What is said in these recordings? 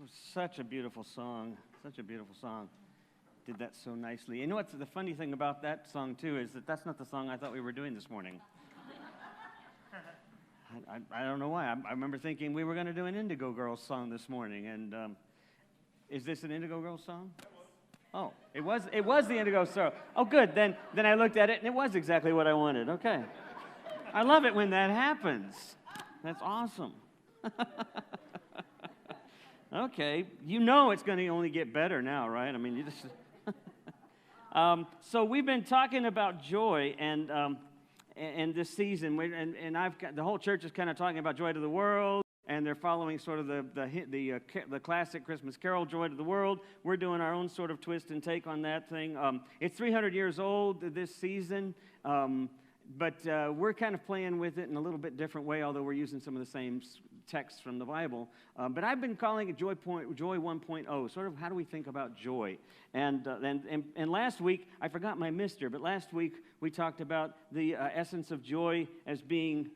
was such a beautiful song. Such a beautiful song. Did that so nicely. You know what's the funny thing about that song, too, is that that's not the song I thought we were doing this morning. I don't know why. I remember thinking we were going to do an Indigo Girls song this morning. And is this an Indigo Girls song? Oh, it was the Indigo song. Oh, good. Then I looked at it, and it was exactly what I wanted. Okay. I love it when that happens. That's awesome. Okay. You know it's going to only get better now, right? I mean, you just... So we've been talking about joy and this season, and I've got, the whole church is kind of talking about joy to the world, and they're following sort of the classic Christmas carol, Joy to the World. We're doing our own sort of twist and take on that thing. It's 300 years old this season, but we're kind of playing with it in a little bit different way, although we're using some of the same texts from the Bible. But I've been calling it Joy 1.0, sort of how do we think about joy? And last week, I forgot my mister, but last week we talked about the essence of joy as being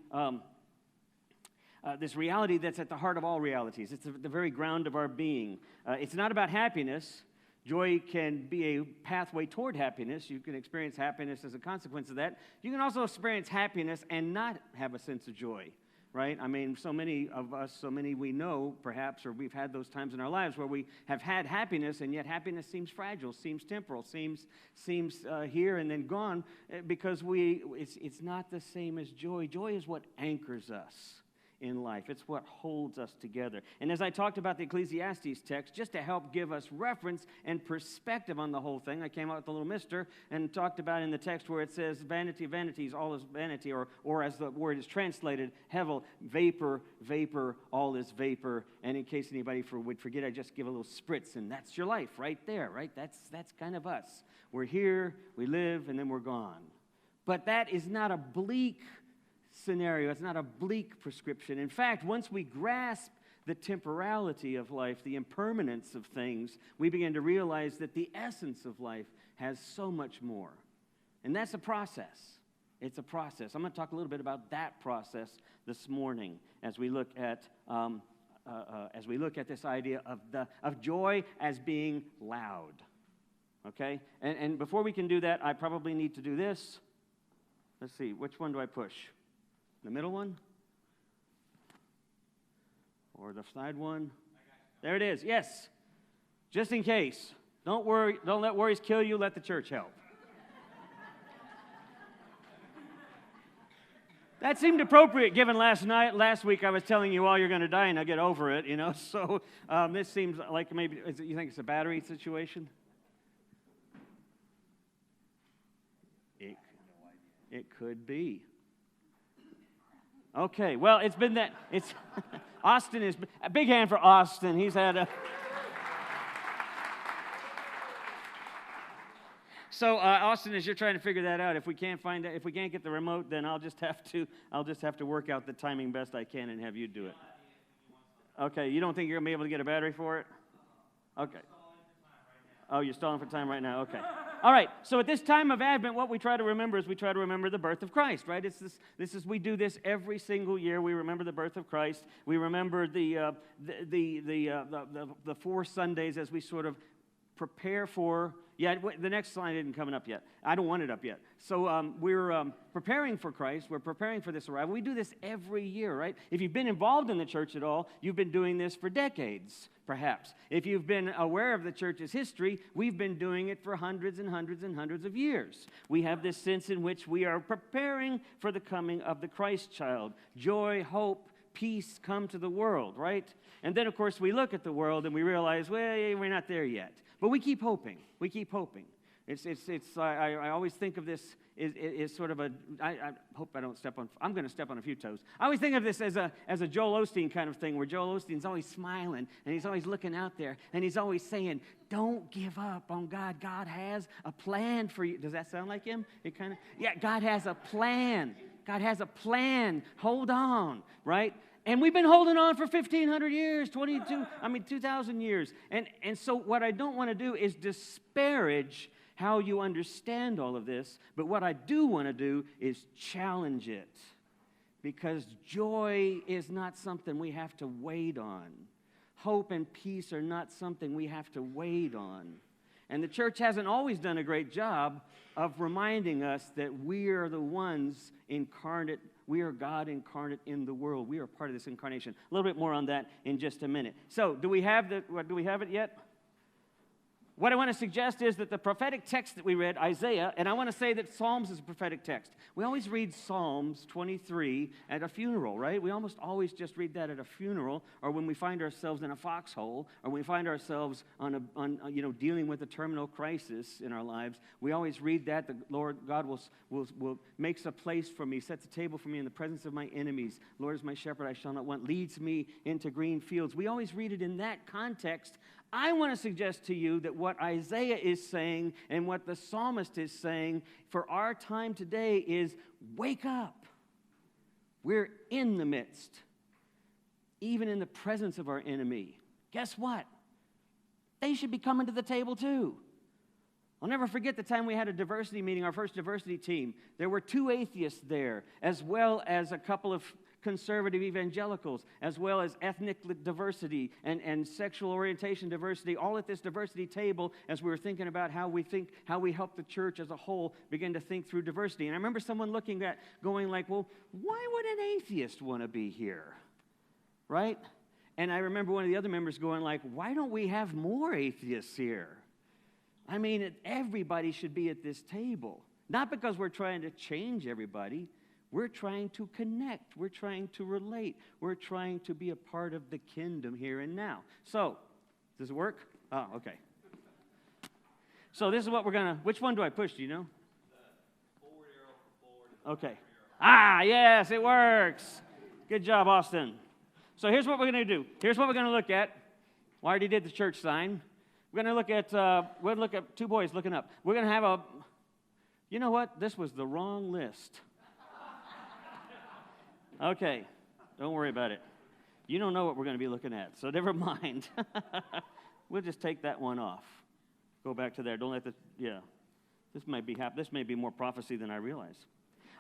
this reality that's at the heart of all realities. It's the very ground of our being. It's not about happiness. Joy can be a pathway toward happiness. You can experience happiness as a consequence of that. You can also experience happiness and not have a sense of joy, right? I mean, so many of us, so many we know, perhaps, or we've had those times in our lives where we have had happiness, and yet happiness seems fragile, seems temporal, seems here and then gone, because it's not the same as joy. Joy is what anchors us in life. It's what holds us together. And as I talked about the Ecclesiastes text, just to help give us reference and perspective on the whole thing, I came out with a little mister and talked about in the text where it says, vanity of vanities, all is vanity, or as the word is translated, hevel, vapor, all is vapor. And in case anybody would forget, I just give a little spritz, and that's your life right there, right? That's kind of us. We're here, we live, and then we're gone. But that is not a bleak scenario. It's not a bleak prescription. In fact, once we grasp the temporality of life, the impermanence of things, we begin to realize that the essence of life has so much more. And that's a process. It's a process. I'm going to talk a little bit about that process this morning as we look at this idea of joy as being loud. Okay? And before we can do that, I probably need to do this. Let's see, which one do I push? The middle one? Or the side one? There it is. Yes. Just in case. Don't worry. Don't let worries kill you. Let the church help. That seemed appropriate given last week I was telling you all you're going to die and I'll get over it, you know. So this seems like maybe, you think it's a battery situation? It could be. Okay, well, it's been that, Austin is, a big hand for Austin. He's had a, so Austin, as you're trying to figure that out, if we can't get the remote, then I'll just have to work out the timing best I can and have you do it. Okay, you don't think you're going to be able to get a battery for it? Okay. Oh, you're stalling for time right now, okay. All right, so at this time of Advent, what we try to remember is we try to remember the birth of Christ, right? We do this every single year. We remember the birth of Christ. We remember the 4 Sundays as we sort of prepare for. Yeah, the next slide isn't coming up yet. I don't want it up yet. So we're preparing for Christ. We're preparing for this arrival. We do this every year, right? If you've been involved in the church at all, you've been doing this for decades, perhaps. If you've been aware of the church's history, we've been doing it for hundreds and hundreds and hundreds of years. We have this sense in which we are preparing for the coming of the Christ child. Joy, hope, peace come to the world, right? And then, of course, we look at the world and we realize, well, we're not there yet. But we keep hoping. We keep hoping. I always think of this as sort of I hope I don't step on, I'm going to step on a few toes. I always think of this as a Joel Osteen kind of thing, where Joel Osteen's always smiling, and he's always looking out there, and he's always saying, don't give up on God. God has a plan for you. Does that sound like him? Yeah, God has a plan. God has a plan. Hold on, right? And we've been holding on for 1,500 years, 2,000 years. And so what I don't want to do is disparage how you understand all of this, but what I do want to do is challenge it. Because joy is not something we have to wait on. hope and peace are not something we have to wait on. And the church hasn't always done a great job of reminding us that we are the ones incarnate. We are God incarnate in the world. We are part of this incarnation. A little bit more on that in just a minute. So, do we have it yet? What I want to suggest is that the prophetic text that we read, Isaiah, and I want to say that Psalms is a prophetic text. We always read Psalms 23 at a funeral, right? We almost always just read that at a funeral, or when we find ourselves in a foxhole, or we find ourselves dealing with a terminal crisis in our lives. We always read that. The Lord God will makes a place for me, sets a table for me in the presence of my enemies. Lord is my shepherd, I shall not want. Leads me into green fields. We always read it in that context. I want to suggest to you that what Isaiah is saying and what the psalmist is saying for our time today is wake up. We're in the midst, even in the presence of our enemy. Guess what? They should be coming to the table too. I'll never forget the time we had a diversity meeting, our first diversity team. There were 2 atheists there, as well as a couple of conservative evangelicals, as well as ethnic diversity and sexual orientation diversity, all at this diversity table as we were thinking about how we help the church as a whole begin to think through diversity. And I remember someone looking at, going like, well, why would an atheist want to be here? Right? And I remember one of the other members going like, why don't we have more atheists here? I mean, everybody should be at this table. Not because we're trying to change everybody. We're trying to connect. We're trying to relate. We're trying to be a part of the kingdom here and now. So, does it work? Oh, okay. So this is what we're going to, which one do I push, do you know? The forward arrow for forward. Okay. Ah, yes, it works. Good job, Austin. So here's what we're going to do. Here's what we're going to look at. We already did the church sign. We're going to look at 2 boys looking up. We're going to have you know what? This was the wrong list. Okay, don't worry about it. You don't know what we're going to be looking at, so never mind. We'll just take that one off. Go back to there. Don't let this may be more prophecy than I realize.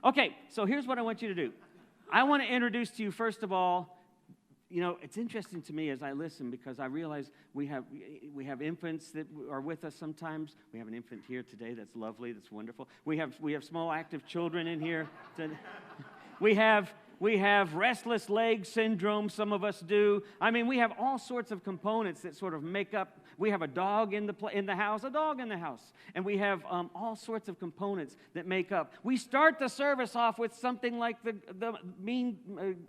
Okay, so here's what I want you to do. I want to introduce to you, first of all, it's interesting to me as I listen because I realize we have infants that are with us sometimes. We have an infant here today. That's lovely. That's wonderful. We have small active children in here. We have restless leg syndrome, some of us do. I mean, we have all sorts of components that sort of make up. We have a dog in the house, and we have all sorts of components that make up. We start the service off with something like the mean,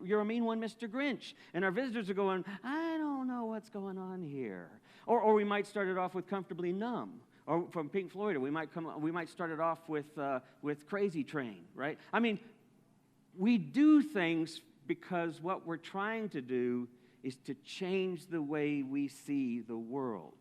you're a mean one, Mr. Grinch, and our visitors are going, I don't know what's going on here. Or we might start it off with Comfortably Numb. Or from Pink Floyd, we might start it off with Crazy Train, right? I mean, we do things because what we're trying to do is to change the way we see the world,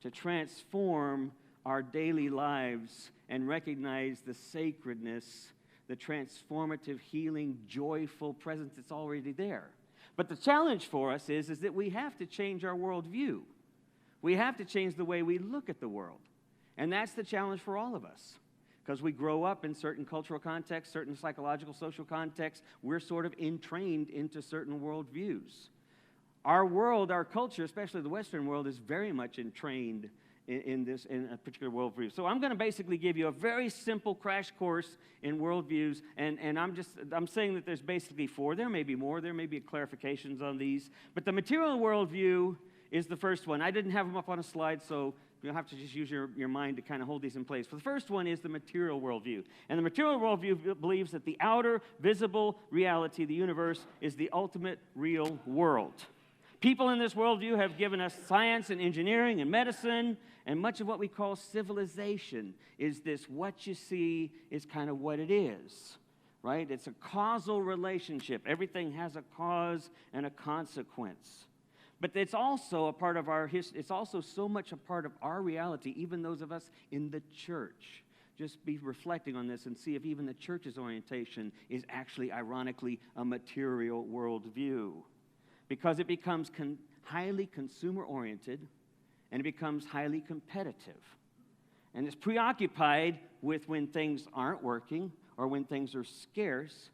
to transform our daily lives and recognize the sacredness, the transformative, healing, joyful presence that's already there. But the challenge for us is that we have to change our worldview. We have to change the way we look at the world. And that's the challenge for all of us. Because we grow up in certain cultural contexts, certain psychological, social contexts, we're sort of entrained into certain worldviews. Our world, our culture, especially the Western world, is very much entrained in a particular worldview. So I'm going to basically give you a very simple crash course in worldviews, and I'm saying that there's basically 4. There may be more. There may be clarifications on these. But the material worldview is the first one. I didn't have them up on a slide, so you'll have to just use your mind to kind of hold these in place. But the first one is the material worldview. And the material worldview believes that the outer, visible reality, the universe, is the ultimate real world. People in this worldview have given us science and engineering and medicine, and much of what we call civilization is this what you see is kind of what it is, right? It's a causal relationship. Everything has a cause and a consequence. But it's also a part of our history. It's also so much a part of our reality, even those of us in the church. Just be reflecting on this and see if even the church's orientation is actually, ironically, a material worldview. Because it becomes highly consumer-oriented, and it becomes highly competitive. And it's preoccupied with when things aren't working or when things are scarce.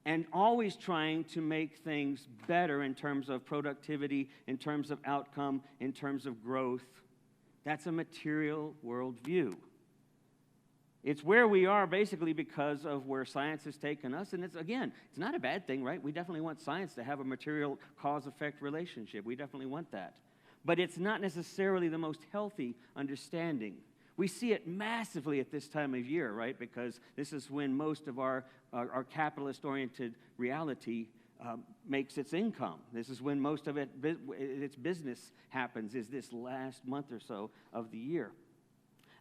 and always trying to make things better in terms of productivity, in terms of outcome, in terms of growth. That's a material worldview. It's where we are basically because of where science has taken us. And it's not a bad thing, right? We definitely want science to have a material cause-effect relationship. We definitely want that. But it's not necessarily the most healthy understanding. We see it massively at this time of year, right? Because this is when most of our capitalist-oriented reality makes its income. This is when most of its business happens, is this last month or so of the year.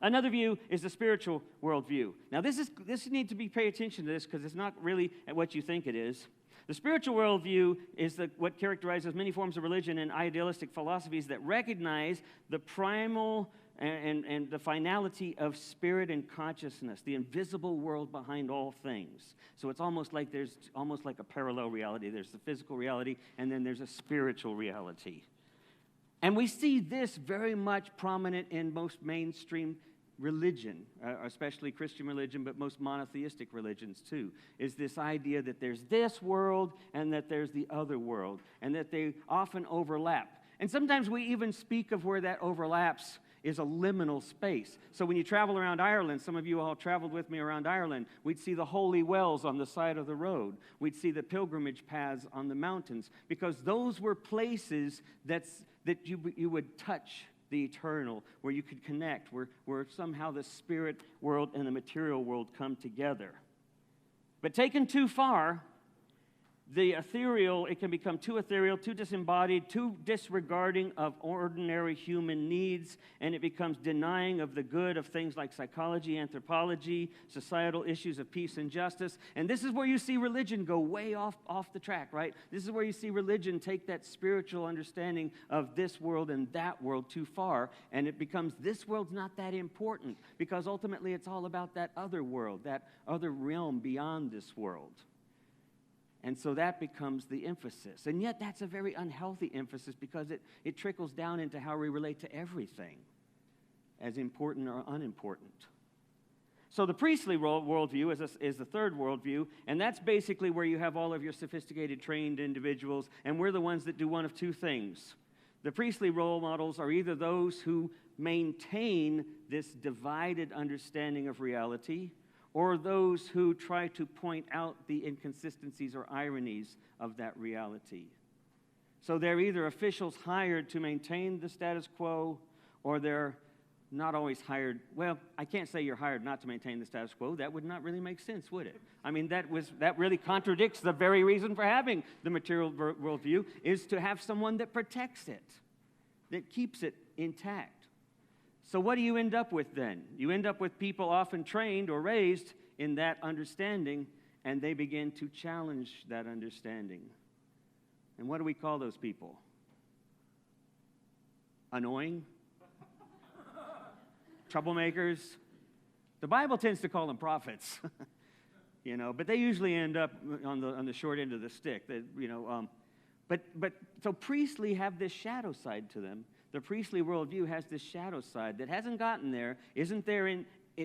Another view is the spiritual worldview. Now, this needs to be pay attention to this because it's not really what you think it is. The spiritual worldview is what characterizes many forms of religion and idealistic philosophies that recognize the primal and the finality of spirit and consciousness, the invisible world behind all things. So it's almost like there's a parallel reality. There's the physical reality, and then there's a spiritual reality. And we see this very much prominent in most mainstream religion, especially Christian religion, but most monotheistic religions too, is this idea that there's this world and that there's the other world, and that they often overlap. And sometimes we even speak of where that overlaps is a liminal space. So when you travel around Ireland, some of you all traveled with me around Ireland, we'd see the holy wells on the side of the road. We'd see the pilgrimage paths on the mountains, because those were places that you would touch the eternal, where you could connect, where somehow the spirit world and the material world come together. But taken too far, the ethereal, it can become too ethereal, too disembodied, too disregarding of ordinary human needs, and it becomes denying of the good of things like psychology, anthropology, societal issues of peace and justice. And this is where you see religion go way off the track, right? This is where you see religion take that spiritual understanding of this world and that world too far, and it becomes this world's not that important, because ultimately it's all about that other world, that other realm beyond this world. And so that becomes the emphasis. And yet that's a very unhealthy emphasis, because it trickles down into how we relate to everything, as important or unimportant. So the priestly worldview is the third worldview, and that's basically where you have all of your sophisticated, trained individuals, and we're the ones that do one of two things. The priestly role models are either those who maintain this divided understanding of reality, or those who try to point out the inconsistencies or ironies of that reality. So they're either officials hired to maintain the status quo, or they're not always hired. Well, I can't say you're hired not to maintain the status quo. That would not really make sense, would it? I mean, that really contradicts the very reason for having the material worldview, is to have someone that protects it, that keeps it intact. So what do you end up with then? You end up with people often trained or raised in that understanding, and they begin to challenge that understanding. And what do we call those people? Annoying? Troublemakers? The Bible tends to call them prophets, but they usually end up on the short end of the stick. But so priestly have this shadow side to them. The priestly worldview has this shadow side that hasn't gotten there, it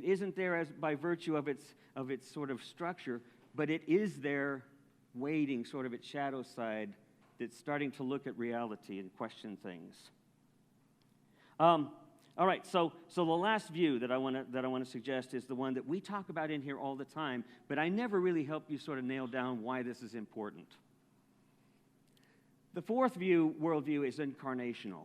isn't there as by virtue of its sort of structure, but it is there waiting, sort of its shadow side, that's starting to look at reality and question things. All right, so the last view that I want to suggest is the one that we talk about in here all the time, but I never really help you sort of nail down why this is important. The fourth worldview is incarnational.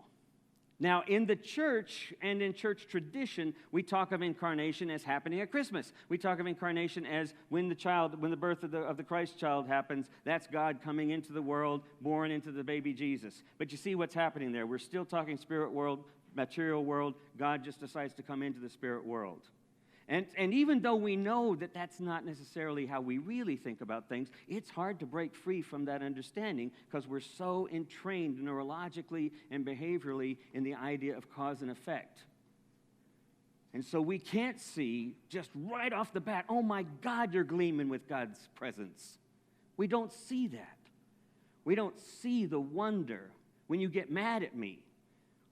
Now, in the church and in church tradition, we talk of incarnation as happening at Christmas. We talk of incarnation as when the birth of the Christ child happens, that's God coming into the world, born into the baby Jesus. But you see what's happening there. We're still talking spirit world, material world. God just decides to come into the spirit world. And even though we know that that's not necessarily how we really think about things, it's hard to break free from that understanding, because we're so entrained neurologically and behaviorally in the idea of cause and effect. And so we can't see just right off the bat, oh my God, you're gleaming with God's presence. We don't see that. We don't see the wonder when you get mad at me.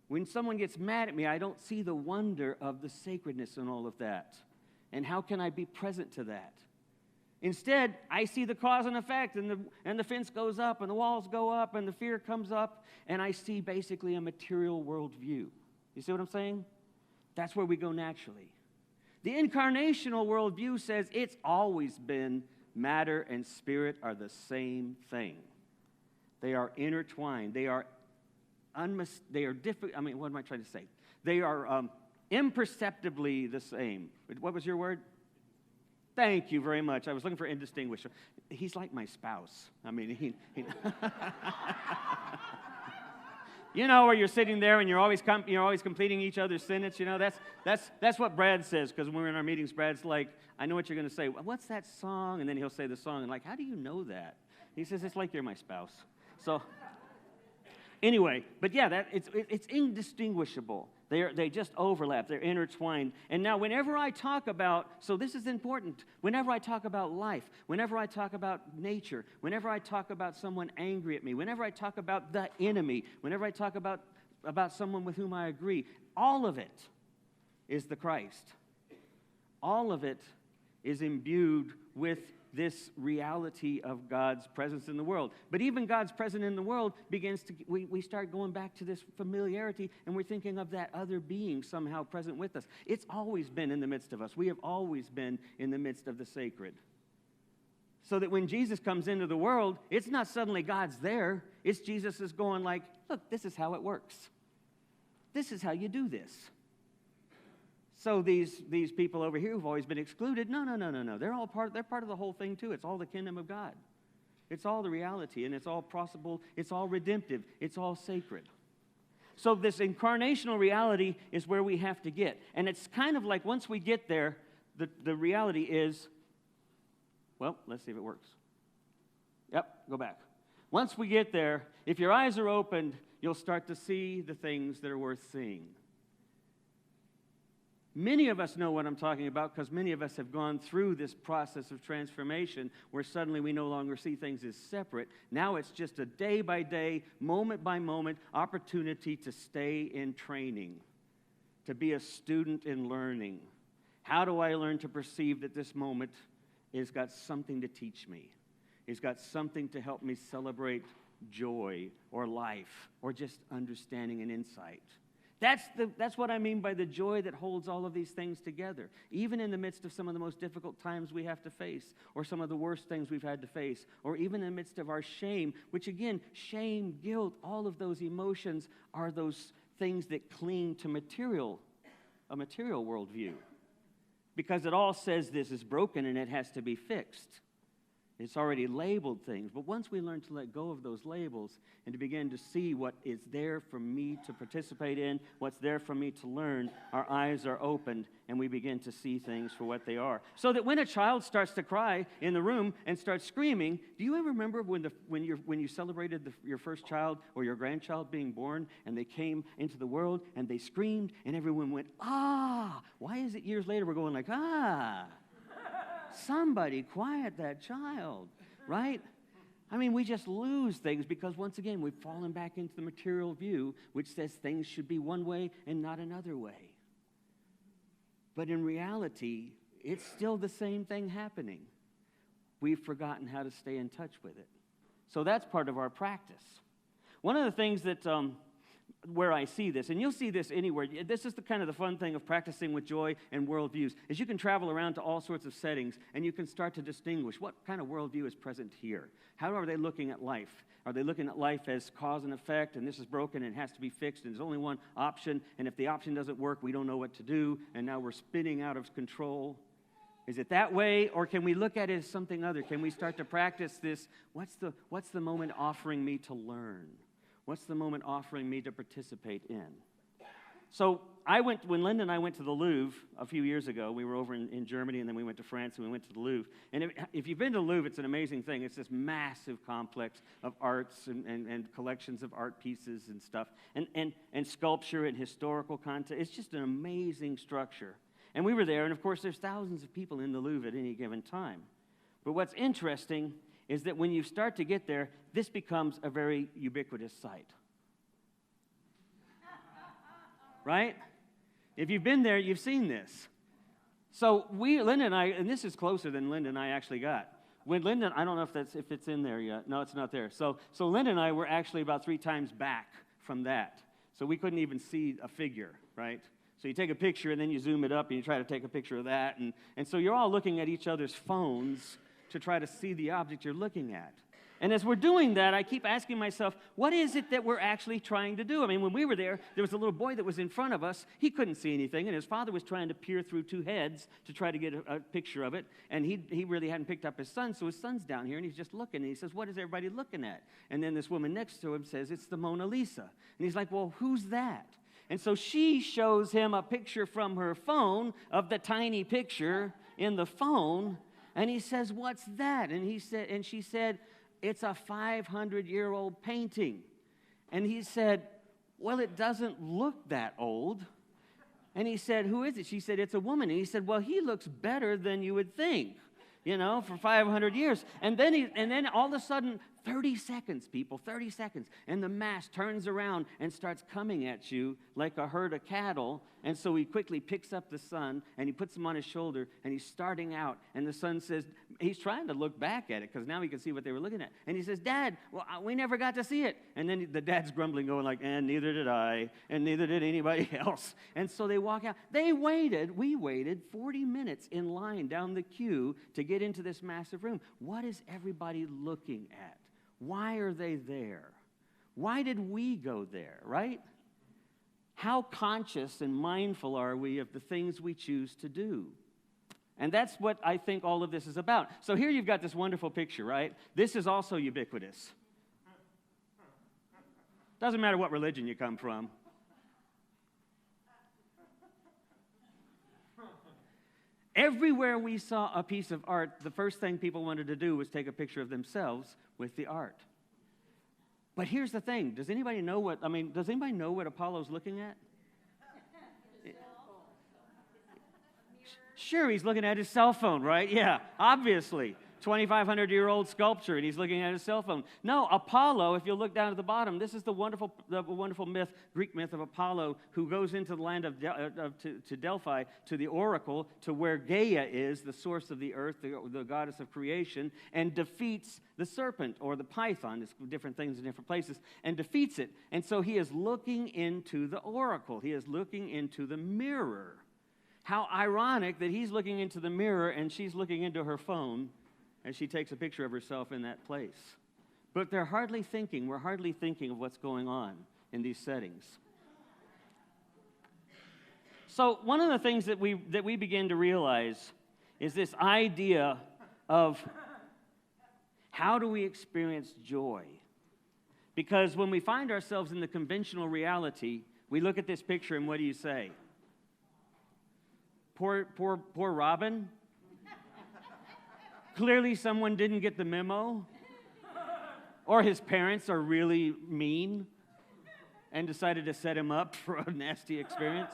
When someone gets mad at me, I don't see the wonder of the sacredness and all of that. And how can I be present to that? Instead, I see the cause and effect, and the fence goes up, and the walls go up, and the fear comes up, and I see basically a material worldview. You see what I'm saying? That's where we go naturally. The incarnational worldview says it's always been matter and spirit are the same thing. They are intertwined. They are different. I mean, what am I trying to say? They are imperceptibly the same. What was your word? Thank you very much. I was looking for indistinguishable. He's like my spouse. I mean, he you know, where you're sitting there and you're always completing each other's sentence. You know, that's what Brad says, because when we're in our meetings, Brad's like, I know what you're going to say. What's that song? And then he'll say the song, and like, how do you know that? He says, it's like you're my spouse. So anyway, but yeah, it's indistinguishable. They just overlap. They're intertwined. And now whenever I talk about, so this is important, whenever I talk about life, whenever I talk about nature, whenever I talk about someone angry at me, whenever I talk about the enemy, whenever I talk about someone with whom I agree, all of it is the Christ. All of it is imbued with this reality of God's presence in the world. But even God's presence in the world we start going back to this familiarity, and we're thinking of that other being somehow present with us. It's always been in the midst of us. We have always been in the midst of the sacred. So that when Jesus comes into the world, it's not suddenly God's there. It's Jesus is going like, look, this is how it works. This is how you do this. So these people over here who've always been excluded, no. They're part of the whole thing too. It's all the kingdom of God. It's all the reality, and it's all possible. It's all redemptive. It's all sacred. So this incarnational reality is where we have to get. And it's kind of like once we get there, the reality is, well, let's see if it works. Yep, go back. Once we get there, if your eyes are opened, you'll start to see the things that are worth seeing. Many of us know what I'm talking about because many of us have gone through this process of transformation where suddenly we no longer see things as separate. Now it's just a day-by-day, moment-by-moment opportunity to stay in training, to be a student in learning. How do I learn to perceive that this moment has got something to teach me? It's got something to help me celebrate joy or life or just understanding and insight. That's what I mean by the joy that holds all of these things together. Even in the midst of some of the most difficult times we have to face, or some of the worst things we've had to face, or even in the midst of our shame, which again, shame, guilt, all of those emotions are those things that cling to a material worldview. Because it all says this is broken and it has to be fixed. It's already labeled things. But once we learn to let go of those labels and to begin to see what is there for me to participate in, what's there for me to learn, our eyes are opened and we begin to see things for what they are. So that when a child starts to cry in the room and starts screaming, do you ever remember when you celebrated your first child or your grandchild being born and they came into the world and they screamed and everyone went, ah? Why is it years later we're going like, ah? Somebody quiet that child, right? I mean, we just lose things because, once again, we've fallen back into the material view, which says things should be one way and not another way. But in reality, it's still the same thing happening. We've forgotten how to stay in touch with it. So that's part of our practice. One of the things that where I see this, and you'll see this anywhere, this is the kind of the fun thing of practicing with joy and worldviews, is you can travel around to all sorts of settings, and you can start to distinguish what kind of worldview is present here. How are they looking at life? Are they looking at life as cause and effect, and this is broken, and it has to be fixed, and there's only one option, and if the option doesn't work, we don't know what to do, and now we're spinning out of control? Is it that way, or can we look at it as something other? Can we start to practice this? What's the moment offering me to learn? What's the moment offering me to participate in? So when Linda and I went to the Louvre a few years ago, we were over in Germany, and then we went to France, and we went to the Louvre. And if you've been to the Louvre, it's an amazing thing. It's this massive complex of arts and collections of art pieces and stuff, and sculpture and historical content. It's just an amazing structure. And we were there, and of course, there's thousands of people in the Louvre at any given time. But what's interesting is that when you start to get there, this becomes a very ubiquitous sight. Right? If you've been there, you've seen this. So Linda and I, and this is closer than Linda and I actually got. When Linda, I don't know if it's in there yet. No, it's not there. So Linda and I were actually about 3 times back from that. So we couldn't even see a figure, right? So you take a picture and then you zoom it up and you try to take a picture of that. And so you're all looking at each other's phones to try to see the object you're looking at. And as we're doing that, I keep asking myself, what is it that we're actually trying to do? I mean, when we were there was a little boy that was in front of us. He couldn't see anything, and his father was trying to peer through 2 heads to try to get a picture of it. And he really hadn't picked up his son, so his son's down here, and he's just looking. And he says, what is everybody looking at? And then this woman next to him says, it's the Mona Lisa. And he's like, well, who's that? And so she shows him a picture from her phone of the tiny picture in the phone, and he says, what's that? And she said, it's a 500-year-old painting. And he said, well, it doesn't look that old. And he said, who is it? She said, it's a woman. And he said, well, he looks better than you would think, for 500 years. And then all of a sudden, 30 seconds, people, 30 seconds. And the mass turns around and starts coming at you like a herd of cattle. And so he quickly picks up the son, and he puts him on his shoulder, and he's starting out. And the son says, he's trying to look back at it, because now he can see what they were looking at. And he says, Dad, well, we never got to see it. And then the dad's grumbling, going like, and neither did I, and neither did anybody else. And so they walk out. We waited 40 minutes in line down the queue to get into this massive room. What is everybody looking at? Why are they there? Why did we go there, right? How conscious and mindful are we of the things we choose to do? And that's what I think all of this is about. So here you've got this wonderful picture, right? This is also ubiquitous. Doesn't matter what religion you come from. Everywhere we saw a piece of art, the first thing people wanted to do was take a picture of themselves with the art. But here's the thing. Does anybody know what Apollo's looking at? Sure, he's looking at his cell phone, right? Yeah, obviously. 2,500-year-old sculpture, and he's looking at his cell phone. No, Apollo, if you look down at the bottom, this is the wonderful myth, Greek myth of Apollo, who goes into the land to Delphi, to the oracle, to where Gaia is, the source of the earth, the goddess of creation, and defeats the serpent, or the python, it's different things in different places, and defeats it. And so he is looking into the oracle. He is looking into the mirror. How ironic that he's looking into the mirror and she's looking into her phone as she takes a picture of herself in that place. But we're hardly thinking of what's going on in these settings. So one of the things that we begin to realize is this idea of how do we experience joy? Because when we find ourselves in the conventional reality, we look at this picture and what do you say? Poor Robin. Clearly someone didn't get the memo, or his parents are really mean and decided to set him up for a nasty experience.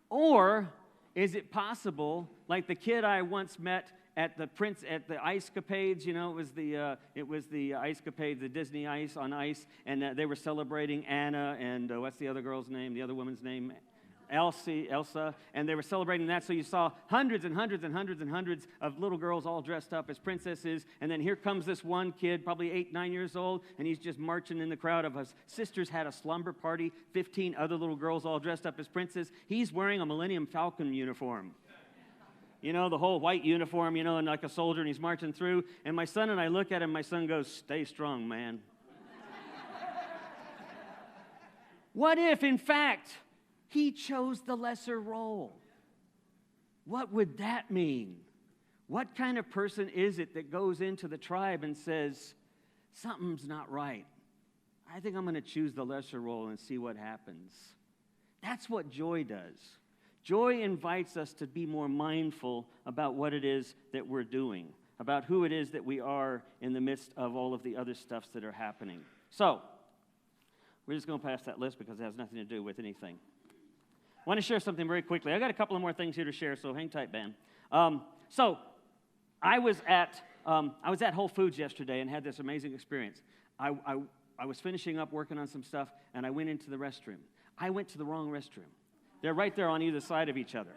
Or is it possible, like the kid I once met at the Ice Capades, it was the Ice Capades, the Disney Ice on Ice, and they were celebrating Anna and what's the other girl's name, the other woman's name? Elsa, and they were celebrating that, so you saw hundreds and hundreds and hundreds and hundreds of little girls all dressed up as princesses, and then here comes this one kid, probably 8, 9 years old, and he's just marching in the crowd of his sisters had a slumber party, 15 other little girls all dressed up as princes. He's wearing a Millennium Falcon uniform. The whole white uniform, and like a soldier, and he's marching through, and my son and I look at him, my son goes, "Stay strong, man." What if, in fact, he chose the lesser role? What would that mean? What kind of person is it that goes into the tribe and says, something's not right? I think I'm going to choose the lesser role and see what happens. That's what joy does. Joy invites us to be more mindful about what it is that we're doing, about who it is that we are in the midst of all of the other stuffs that are happening. So, we're just going to pass that list because it has nothing to do with anything. I want to share something very quickly. I got a couple of more things here to share, so hang tight, Ben. So I was at Whole Foods yesterday and had this amazing experience. I was finishing up working on some stuff, and I went into the restroom. I went to the wrong restroom. They're right there on either side of each other.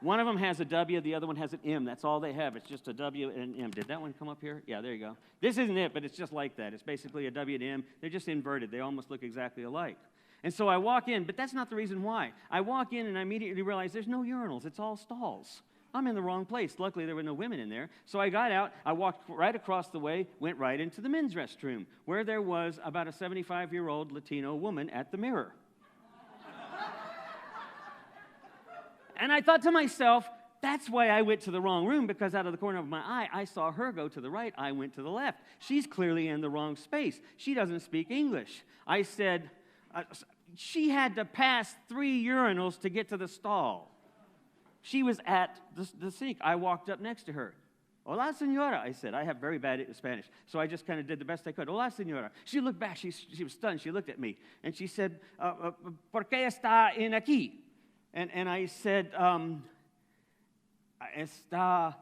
One of them has a W, the other one has an M. That's all they have. It's just a W and an M. Did that one come up here? Yeah, there you go. This isn't it, but it's just like that. It's basically a W and M. They're just inverted. They almost look exactly alike. And so I walk in, but that's not the reason why. I walk in and I immediately realize there's no urinals. It's all stalls. I'm in the wrong place. Luckily, there were no women in there. So I got out. I walked right across the way, went right into the men's restroom, where there was about a 75-year-old Latino woman at the mirror. And I thought to myself, that's why I went to the wrong room, because out of the corner of my eye, I saw her go to the right. I went to the left. She's clearly in the wrong space. She doesn't speak English. I said, she had to pass 3 urinals to get to the stall. She was at the sink. I walked up next to her. Hola, señora, I said. I have very bad Spanish, so I just kind of did the best I could. Hola, señora. She looked back. She was stunned. She looked at me, and she said, ¿Por qué está en aquí? And I said, ¿Está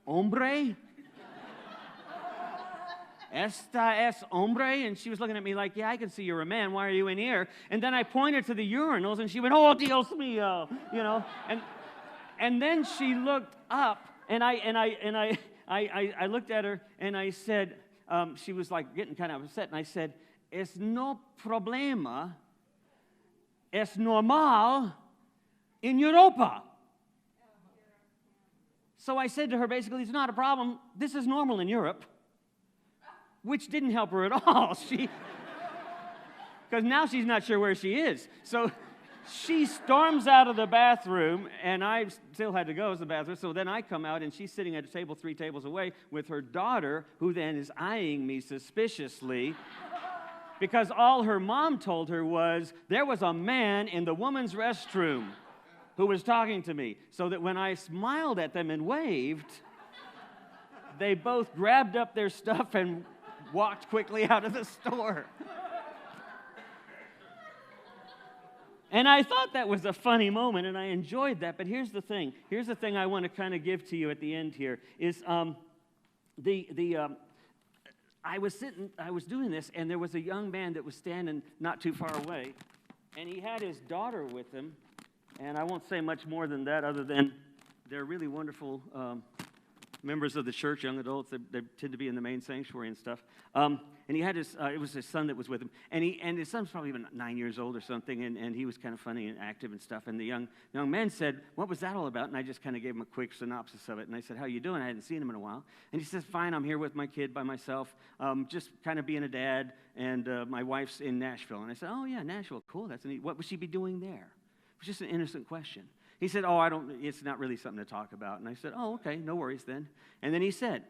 hombre? ¿Esta es hombre? And she was looking at me like, yeah, I can see you're a man. Why are you in here? And then I pointed to the urinals, and she went, oh, Dios mío, you know. And then she looked up, and I looked at her, and I said, she was like getting kind of upset, and I said, es no problema, es normal in Europa. So I said to her, basically, it's not a problem. This is normal in Europe. Which didn't help her at all. Because now she's not sure where she is. So she storms out of the bathroom, and I still had to go to the bathroom. So then I come out, and she's sitting at a table 3 tables away with her daughter, who then is eyeing me suspiciously, because all her mom told her was there was a man in the woman's restroom who was talking to me. So that when I smiled at them and waved, they both grabbed up their stuff and walked quickly out of the store. And I thought that was a funny moment, and I enjoyed that. But here's the thing. Here's the thing I want to kind of give to you at the end here is I was doing this, and there was a young man that was standing not too far away, and he had his daughter with him, and I won't say much more than that other than they're really wonderful members of the church, young adults. They tend to be in the main sanctuary and stuff. And he had it was his son that was with him. And his son's probably even 9 years old or something, and he was kind of funny and active and stuff. And the young man said, what was that all about? And I just kind of gave him a quick synopsis of it. And I said, how you doing? I hadn't seen him in a while. And he says, fine, I'm here with my kid by myself, just kind of being a dad, and my wife's in Nashville. And I said, oh, yeah, Nashville, cool, that's neat. What would she be doing there? It was just an innocent question. He said, it's not really something to talk about. And I said, oh, okay, no worries then. And then he said,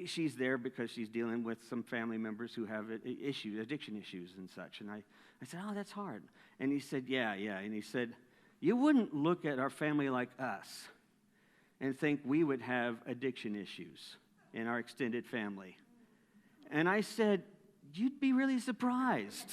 she's there because she's dealing with some family members who have addiction issues and such. And I said, oh, that's hard. And he said, yeah. And he said, you wouldn't look at our family like us and think we would have addiction issues in our extended family. And I said, you'd be really surprised.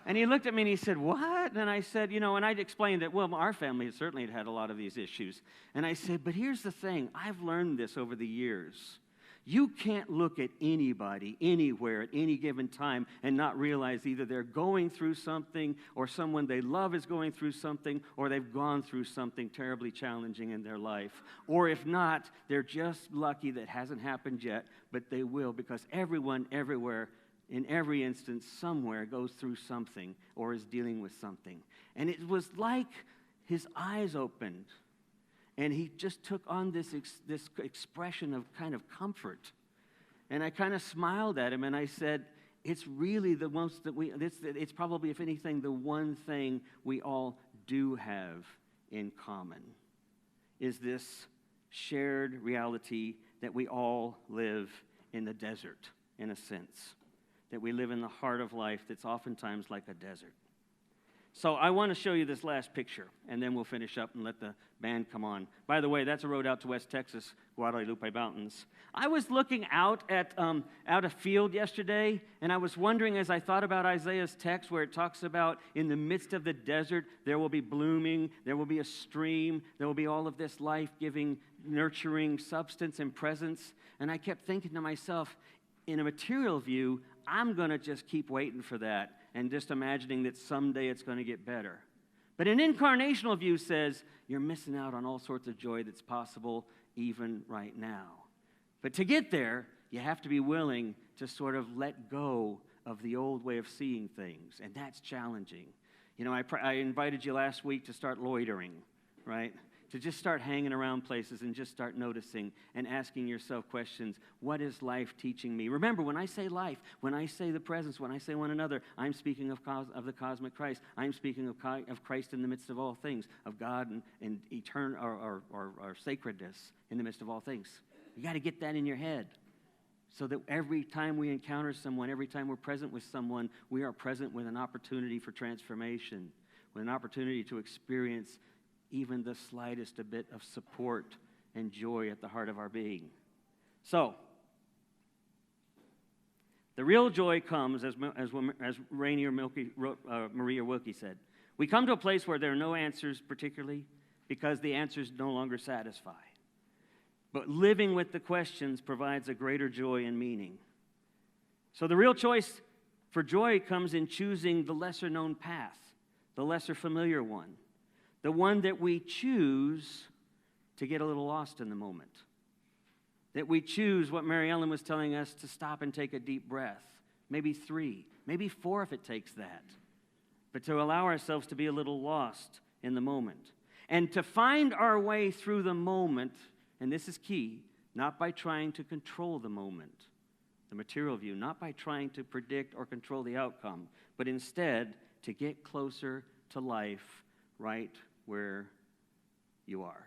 And he looked at me and he said, what? And I said, and I'd explained that, well, our family certainly had a lot of these issues. And I said, but here's the thing. I've learned this over the years. You can't look at anybody, anywhere, at any given time and not realize either they're going through something or someone they love is going through something or they've gone through something terribly challenging in their life. Or if not, they're just lucky that hasn't happened yet, but they will, because everyone, everywhere, in every instance, somewhere goes through something or is dealing with something. And it was like his eyes opened, and he just took on this expression of kind of comfort. And I kind of smiled at him, and I said, it's really the most that it's probably, if anything, the one thing we all do have in common is this shared reality that we all live in the desert, in a sense. That we live in the heart of life that's oftentimes like a desert. So I want to show you this last picture, and then we'll finish up and let the band come on. By the way, that's a road out to West Texas, Guadalupe Mountains. I was looking out at a field yesterday, and I was wondering as I thought about Isaiah's text where it talks about in the midst of the desert, there will be blooming, there will be a stream, there will be all of this life-giving, nurturing substance and presence. And I kept thinking to myself, in a material view, I'm going to just keep waiting for that and just imagining that someday it's going to get better. But an incarnational view says you're missing out on all sorts of joy that's possible even right now. But to get there, you have to be willing to sort of let go of the old way of seeing things, and that's challenging. You know, I invited you last week to start loitering, right? To just start hanging around places and just start noticing and asking yourself questions. What is life teaching me? Remember, when I say life, when I say the presence, when I say one another, I'm speaking of the cosmic Christ. I'm speaking of Christ in the midst of all things, of God and eternal or sacredness in the midst of all things. You got to get that in your head so that every time we encounter someone, every time we're present with someone, we are present with an opportunity for transformation, with an opportunity to experience even the slightest a bit of support and joy at the heart of our being. So, the real joy comes, as Maria Wilkie said, we come to a place where there are no answers particularly because the answers no longer satisfy. But living with the questions provides a greater joy and meaning. So the real choice for joy comes in choosing the lesser known path, the lesser familiar one. The one that we choose to get a little lost in the moment. That we choose what Mary Ellen was telling us to stop and take a deep breath. Maybe 3, maybe 4 if it takes that. But to allow ourselves to be a little lost in the moment. And to find our way through the moment, and this is key, not by trying to control the moment, the material view, not by trying to predict or control the outcome, but instead to get closer to life right where you are.